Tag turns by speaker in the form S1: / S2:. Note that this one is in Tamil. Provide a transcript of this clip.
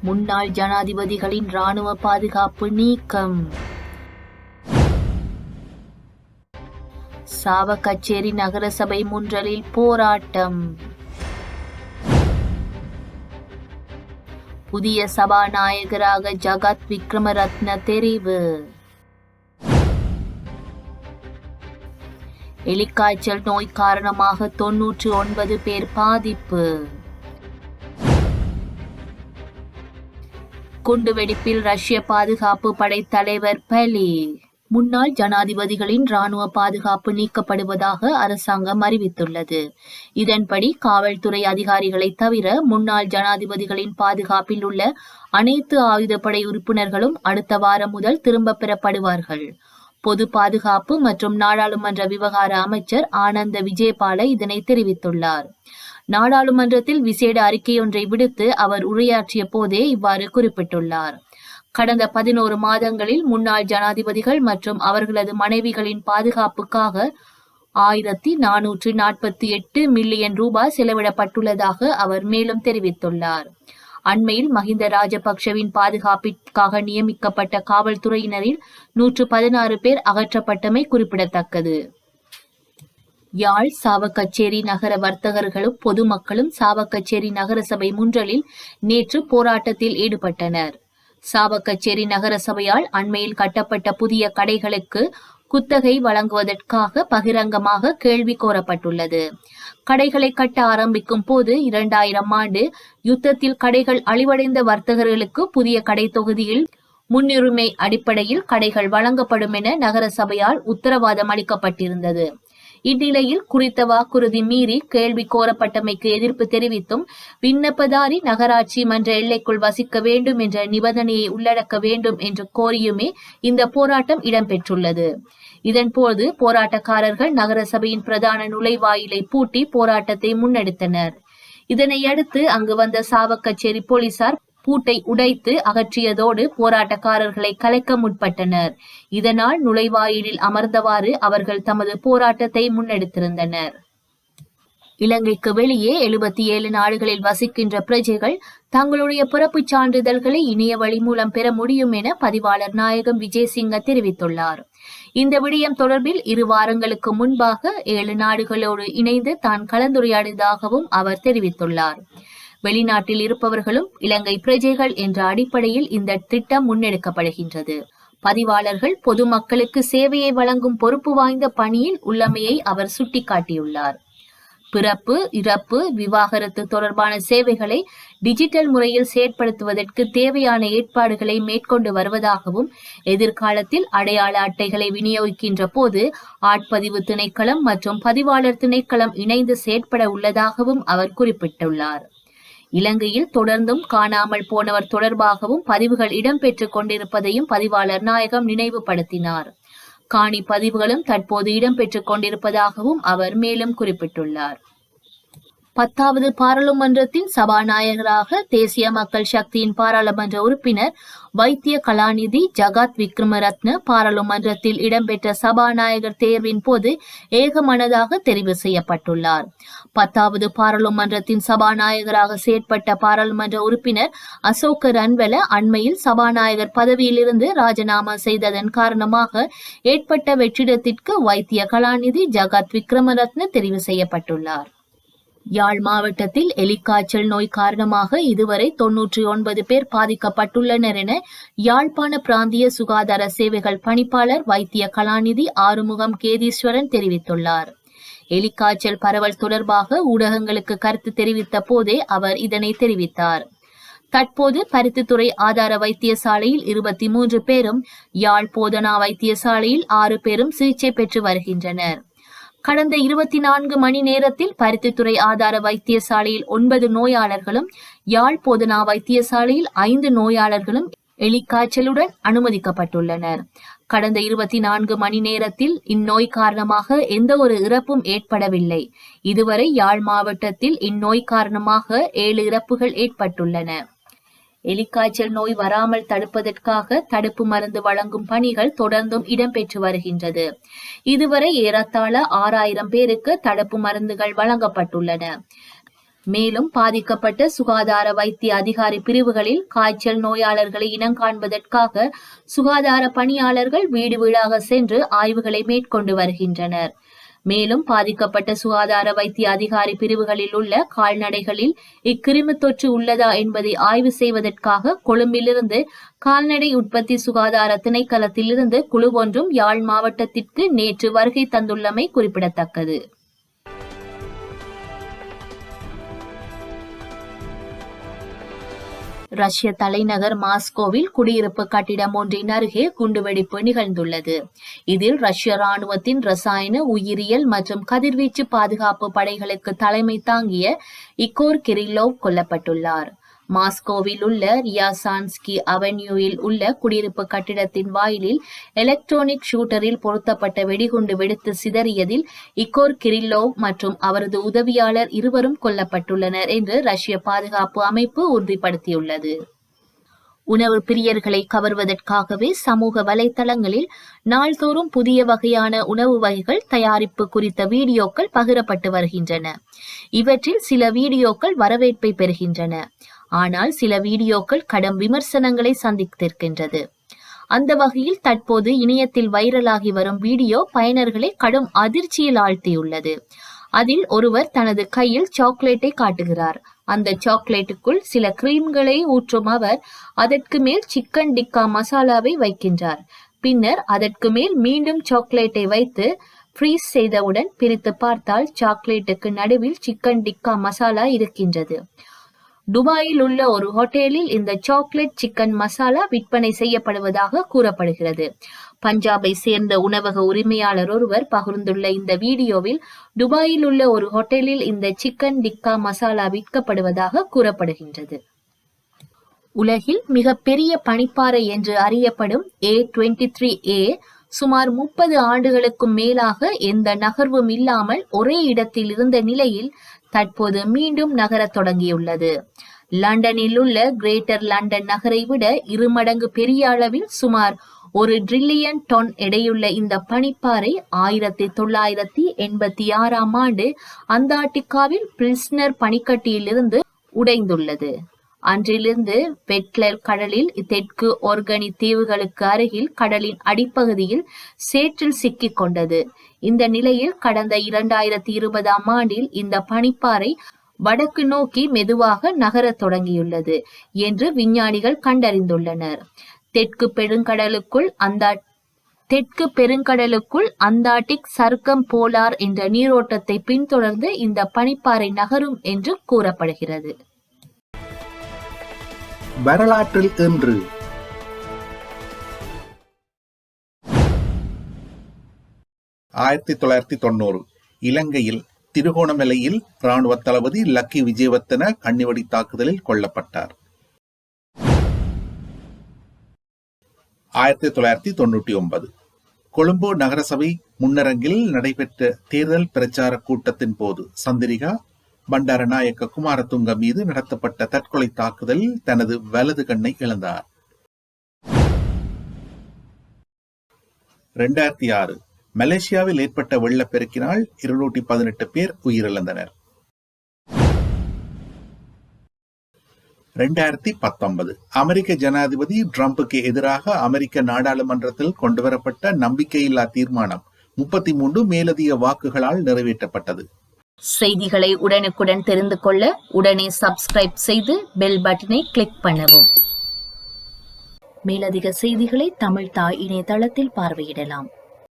S1: முன்னாள் ஜனாதிபதிகளின் ராணுவ பாதுகாப்பு நீக்கம். சாவகச்சேரி நகரசபை முன்றலில் போராட்டம். புதிய சபாநாயகராக ஜகத் விக்ரமரத்ன தெரிவு. எலிக்காய்ச்சல் நோய் காரணமாக 99 பேர் பாதிப்பு. குண்டுவெடிப்பில் ரஷ்ய பாதுகாப்பு படை தலைவர் பலி. முன்னாள் ஜனாதிபதிகளின் ராணுவ பாதுகாப்பு நீக்கப்படுவதாக அரசாங்கம் அறிவித்துள்ளது. இதன்படி காவல்துறை அதிகாரிகளை தவிர முன்னாள் ஜனாதிபதிகளின் பாதுகாப்பில் உள்ள அனைத்து ஆயுதப்படை உறுப்பினர்களும் அடுத்த வாரம் முதல் திரும்ப பெறப்படுவார்கள். பொது பாதுகாப்பு மற்றும் நாடாளுமன்ற விவகார அமைச்சர் ஆனந்த விஜயபால இதனை தெரிவித்துள்ளார். நாடாளுமன்றத்தில் விசேட அறிக்கையொன்றை விடுத்து அவர் உரையாற்றிய போதே இவ்வாறு குறிப்பிட்டுள்ளார். கடந்த 11 மாதங்களில் முன்னாள் ஜனாதிபதிகள் மற்றும் அவர்களது மனைவிகளின் பாதுகாப்புக்காக 1448 மில்லியன் ரூபாய் செலவிடப்பட்டுள்ளதாக அவர் மேலும் தெரிவித்துள்ளார். அண்மையில் மஹிந்த ராஜபக்ஷவின் பாதுகாப்பிற்காக நியமிக்கப்பட்ட காவல்துறையினரில் 116 பேர் அகற்றப்பட்டமை குறிப்பிடத்தக்கது. யாழ் சாவகச்சேரி நகர வர்த்தகர்களும் பொதுமக்களும் சாவகச்சேரி நகரசபை முன்றலில் நேற்று போராட்டத்தில் ஈடுபட்டனர். சாவகச்சேரி நகரசபையால் அண்மையில் கட்டப்பட்ட புதிய கடைகளுக்கு குத்தகை வழங்குவதற்காக பகிரங்கமாக கேள்வி கோரப்பட்டுள்ளது. கடைகளை கட்ட ஆரம்பிக்கும் போது 2000 ஆண்டு யுத்தத்தில் கடைகள் அழிவடைந்த வர்த்தகர்களுக்கு புதிய கடை தொகுதியில் முன்னுரிமை அடிப்படையில் கடைகள் வழங்கப்படும் என நகரசபையால் உத்தரவாதம் அளிக்கப்பட்டிருந்தது. இந்நிலையில் குறித்த வாக்குறுதி மீறி கேள்வி கோரப்பட்டமைக்கு எதிர்ப்பு தெரிவித்தும் விண்ணப்பதாரி நகராட்சி மன்ற எல்லைக்குள் வசிக்க வேண்டும் என்ற நிபந்தனையை உள்ளடக்க வேண்டும் என்று கோரியுமே இந்த போராட்டம் இடம்பெற்றுள்ளது. இதன்போது போராட்டக்காரர்கள் நகரசபையின் பிரதான நுழைவாயிலை பூட்டி போராட்டத்தை முன்னெடுத்தனர். இதனையடுத்து அங்கு வந்த சாவகச்சேரி போலீசார் பூட்டை உடைத்து அகற்றியதோடு போராட்டக்காரர்களை கலைக்க முற்பட்டனர். இதனால் நுழைவாயிலில் அமர்ந்தவாறு அவர்கள் தமது போராட்டத்தை முன்னெடுத்திருந்தனர். இலங்கைக்கு வெளியே 77 நாடுகளில் வசிக்கின்ற பிரஜைகள் தங்களுடைய பிறப்புச் சான்றிதழ்களை இணைய வழி மூலம் பெற முடியும் என பதிவாளர் நாயகம் விஜயசிங்க தெரிவித்துள்ளார். இந்த விடயம் தொடர்பில் 2 வாரங்களுக்கு முன்பாக 7 நாடுகளோடு இணைந்து தான் கலந்துரையாடியதாகவும் அவர் தெரிவித்துள்ளார். வெளிநாட்டில் இருப்பவர்களும் இலங்கை பிரஜைகள் என்ற அடிப்படையில் இந்த திட்டம் முன்னெடுக்கப்படுகின்றது. பதிவாளர்கள் பொதுமக்களுக்கு சேவையை வழங்கும் பொறுப்பு வாய்ந்த பணியில் உள்ளமையை அவர் சுட்டிக்காட்டியுள்ளார். பிறப்பு, இறப்பு, விவாகரத்து தொடர்பான சேவைகளை டிஜிட்டல் முறையில் செயற்படுத்துவதற்கு தேவையான ஏற்பாடுகளை மேற்கொண்டு வருவதாகவும் எதிர்காலத்தில் அடையாள அட்டைகளை விநியோகிக்கின்ற போது ஆட்பதிவு திணைக்களம் மற்றும் பதிவாளர் திணைக்களம் இணைந்து செயற்பட உள்ளதாகவும் அவர் குறிப்பிட்டுள்ளார். இலங்கையில் தொடர்ந்தும் காணாமல் போனவர் தொடர்பாகவும் பதிவுகள் இடம்பெற்றுக் கொண்டிருப்பதையும் பதிவாளர் நாயகம் நினைவுபடுத்தினார். காணி பதிவுகளும் தற்போது இடம்பெற்றுக் கொண்டிருப்பதாகவும் அவர் மேலும் குறிப்பிட்டுள்ளார். 10வது பாராளுமன்றத்தின் சபாநாயகராக தேசிய மக்கள் சக்தியின் பாராளுமன்ற உறுப்பினர் வைத்திய கலாநிதி ஜகத் விக்ரமரத்ன பாராளுமன்றத்தில் இடம்பெற்ற சபாநாயகர் தேர்வின் போது ஏகமனதாக தெரிவு செய்யப்பட்டுள்ளார். 10வது பாராளுமன்றத்தின் சபாநாயகராக செயற்பட்ட பாராளுமன்ற உறுப்பினர் அசோக ரன்வெல அண்மையில் சபாநாயகர் பதவியிலிருந்து ராஜினாமா செய்ததன் காரணமாக ஏற்பட்ட வெற்றிடத்திற்கு வைத்திய கலாநிதி ஜகத் விக்ரமரத்ன தெரிவு செய்யப்பட்டுள்ளார். யாழ் மாவட்டத்தில் எலிக்காய்ச்சல் நோய் காரணமாக இதுவரை 99 பேர் பாதிக்கப்பட்டுள்ளனர் என யாழ்ப்பாண பிராந்திய சுகாதார சேவைகள் பணிப்பாளர் வைத்திய கலாநிதி ஆறுமுகம் கேதீஸ்வரன் தெரிவித்துள்ளார். எலிக்காய்ச்சல் பரவல் தொடர்பாக ஊடகங்களுக்கு கருத்து தெரிவித்த போதே அவர் இதனை தெரிவித்தார். தற்போது பருத்தித்துறை ஆதார வைத்தியசாலையில் 23 பேரும் யாழ் போதனா வைத்தியசாலையில் 6 பேரும் சிகிச்சை பெற்று வருகின்றனர். கடந்த 24 மணி நேரத்தில் பருத்தித்துறை ஆதார வைத்தியசாலையில் 9 நோயாளர்களும் யாழ் போதனா வைத்தியசாலையில் 5 நோயாளர்களும் எலிக்காய்ச்சலுடன் அனுமதிக்கப்பட்டுள்ளனர். கடந்த 24 மணி நேரத்தில் இந்நோய் காரணமாக எந்த ஒரு இறப்பும் ஏற்படவில்லை. இதுவரை யாழ் மாவட்டத்தில் இந்நோய் காரணமாக 7 இறப்புகள் ஏற்பட்டுள்ளன. எலிக்காய்ச்சல் நோய் வராமல் தடுப்பதற்காக தடுப்பு மருந்து வழங்கும் பணிகள் தொடர்ந்தும் இடம்பெற்று வருகின்றது. இதுவரை ஏறத்தாழ 6000 பேருக்கு தடுப்பு மருந்துகள் வழங்கப்பட்டுள்ளன. மேலும் பாதிக்கப்பட்ட சுகாதார வைத்திய அதிகாரி பிரிவுகளில் காய்ச்சல் நோயாளர்களை இனங்காண்பதற்காக சுகாதார பணியாளர்கள் வீடு வீடாக சென்று ஆய்வுகளை மேற்கொண்டு வருகின்றனர். மேலும் பாதிக்கப்பட்ட சுகாதார வைத்திய அதிகாரி பிரிவுகளில் உள்ள கால்நடைகளில் இக்கிருமி தொற்று உள்ளதா என்பதை ஆய்வு செய்வதற்காக கொழும்பிலிருந்து கால்நடை உற்பத்தி சுகாதார திணைக்களத்திலிருந்து குழு ஒன்றும் யாழ் மாவட்டத்திற்கு நேற்று வருகை தந்துள்ளமை குறிப்பிடத்தக்கது. ரஷ்ய தலைநகர் மாஸ்கோவில் குடியிருப்பு கட்டிடம் ஒன்றின் அருகே குண்டுவெடிப்பு நிகழ்ந்துள்ளது. இதில் ரஷ்ய ராணுவத்தின் ரசாயன, உயிரியல் மற்றும் கதிர்வீச்சு பாதுகாப்பு படைகளுக்கு தலைமை தாங்கிய இகோர் கிரில்லோவ் கொல்லப்பட்டுள்ளார். மாஸ்கோவில் உள்ள ரியாசான்ஸ்கி அவென்யூவில் உள்ள குடியிருப்பு கட்டிடத்தின் வாயிலில் எலக்ட்ரானிக் ஷூட்டரில் பொருத்தப்பட்ட வெடிகுண்டு வெடித்து சிதறியதில் இகோர் கிரில்லோவ் மற்றும் அவரது உதவியாளர் இருவரும் கொல்லப்பட்டுள்ளனர் என்று ரஷ்ய பாதுகாப்பு அமைப்பு உறுதிப்படுத்தியுள்ளது. உணவு பிரியர்களை கவர்வதற்காகவே சமூக வலைதளங்களில் நாள்தோறும் புதிய வகையான உணவு வகைகள் தயாரிப்பு குறித்த வீடியோக்கள் பகிரப்பட்டு வருகின்றன. இவற்றில் சில வீடியோக்கள் வரவேற்பை பெறுகின்றன. ஆனால் சில வீடியோக்கள் கடும் விமர்சனங்களை சந்தித்திருக்கின்றது. அந்த வகையில் தற்போது இணையத்தில் வைரலாகி வரும் வீடியோ பயனர்களை கடும் அதிர்ச்சியில் ஆழ்த்தியுள்ளது. அதில் ஒருவர் தனது கையில் சாக்லேட்டை காட்டுகிறார். அந்த சாக்லேட்டுக்குள் சில கிரீம்களை ஊற்றும் அவர் அதற்கு மேல் சிக்கன் டிக்கா மசாலாவை வைக்கின்றார். பின்னர் அதற்கு மேல் மீண்டும் சாக்லேட்டை வைத்து ஃப்ரீஸ் செய்தவுடன் பிரித்து பார்த்தால் சாக்லேட்டுக்கு நடுவில் சிக்கன் டிக்கா மசாலா இருக்கின்றது. துபாயில் உள்ள ஒரு ஹோட்டலில் இந்த சாக்லேட் சிக்கன் மசாலா விற்பனை செய்யப்படுவதாக கூறப்படுகிறது. பஞ்சாபை சேர்ந்த உணவக உரிமையாளர் ஒருவர் பகிர்ந்துள்ள இந்த வீடியோவில் துபாயில் உள்ள ஒரு ஹோட்டலில் இந்த சிக்கன் டிக்கா மசாலா விற்கப்படுவதாக கூறப்படுகின்றது. உலகில் மிக பெரிய பனிப்பாறை என்று அறியப்படும் A23A சுமார் 30 ஆண்டுகளுக்கும் மேலாக எந்த நகர்வும் இல்லாமல் ஒரே இடத்தில் இருந்த நிலையில் தற்போது மீண்டும் நகரத் தொடங்கியுள்ளது. லண்டனில் உள்ள கிரேட்டர் லண்டன் நகரை விட 2 மடங்கு பெரிய அளவில் சுமார் 1 டிரில்லியன் டன் எடையுள்ள இந்த பனிப்பாறை 1986ஆம் ஆண்டு அந்தார்டிகாவில் பில்ஸ்னர் பனிக்கட்டியிலிருந்து உடைந்துள்ளது. அன்றிலிருந்து வெட்லர் கடலில் தெற்கு ஒர்கனி தீவுகளுக்கு அருகில் கடலின் அடிப்பகுதியில் சேற்றில் சிக்கிக் கொண்டது. இந்த நிலையில் கடந்த 2020ஆம் ஆண்டில் இந்த பனிப்பாறை வடக்கு நோக்கி மெதுவாக நகரத் தொடங்கியுள்ளது என்று விஞ்ஞானிகள் கண்டறிந்துள்ளனர். தெற்கு பெருங்கடலுக்குள் அந்தார்டிக் சர்க்கம் போலார் என்ற நீரோட்டத்தை பின்தொடர்ந்து இந்த பனிப்பாறை நகரும் என்று கூறப்படுகிறது.
S2: வரலாற்றில் இன்று 1990 இலங்கையில் திருகோணமலையில் இராணுவ தளபதி லக்கி விஜயவர்தன கண்ணிவெடி தாக்குதலில் கொல்லப்பட்டார். 1999 கொழும்பு நகரசபை முன்னரங்கில் நடைபெற்ற தேர்தல் பிரச்சார கூட்டத்தின் போது சந்திரிகா பண்டாரநாயக்க குமாரதுங்க மீது நடத்தப்பட்ட தற்கொலை தாக்குதலில் தனது வலது கண்ணை இழந்தார். 2006 மலேசியாவில் ஏற்பட்ட வெள்ளப்பெருக்கினால் 218 பேர் உயிரிழந்தனர். 2019 அமெரிக்க ஜனாதிபதி டிரம்புக்கு எதிராக அமெரிக்க நாடாளுமன்றத்தில் கொண்டுவரப்பட்ட நம்பிக்கையில்லா தீர்மானம் 33 மேலதிக வாக்குகளால் நிறைவேற்றப்பட்டது.
S1: செய்திகளை உடனுக்குடன் தெரிந்து கொள்ள உடனே சப்ஸ்கிரைப் செய்து பெல் பட்டனை கிளிக் பண்ணவும். மேலதிக செய்திகளை தமிழ் தாய் இணையதளத்தில் பார்வையிடலாம்.